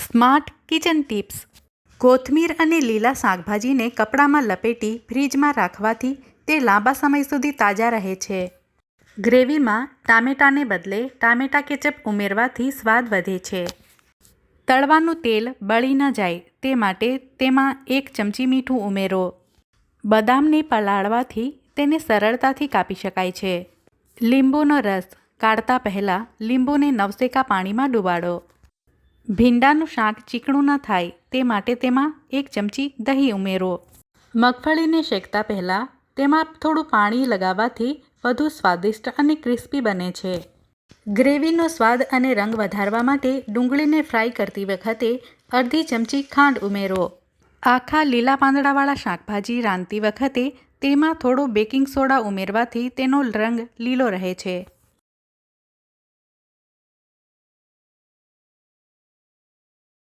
Smart kitchen tips. કોથમીર અને લીલા શાકભાજીને કપડામાં લપેટી ફ્રીજમાં રાખવાથી તે લાંબા સમય સુધી તાજા રહે છે. ગ્રેવીમાં ટામેટાને બદલે ટામેટા કેચઅપ ઉમેરવાથી સ્વાદ વધે છે. તળવાનું તેલ બળી ન જાય તે માટે તેમાં 1 ચમચી મીઠું ઉમેરો. બદામને પલાળવાથી તેને સરળતાથી કાપી શકાય છે. લીંબુનો રસ કાઢતા પહેલાં લીંબુને નવસેકા પાણીમાં ડુબાડો. ભીંડાનું શાક ચીકણું ન થાય તે માટે તેમાં 1 ચમચી દહીં ઉમેરો. મગફળીને શેકતા પહેલાં તેમાં થોડું પાણી લગાવવાથી વધુ સ્વાદિષ્ટ અને ક્રિસ્પી બને છે. ગ્રેવીનો સ્વાદ અને રંગ વધારવા માટે ડુંગળીને ફ્રાય કરતી વખતે અડધી ચમચી ખાંડ ઉમેરો. આખા લીલા પાંદડાવાળા શાકભાજી રાંધતી વખતે તેમાં થોડો બેકિંગ સોડા ઉમેરવાથી તેનો રંગ લીલો રહે છે.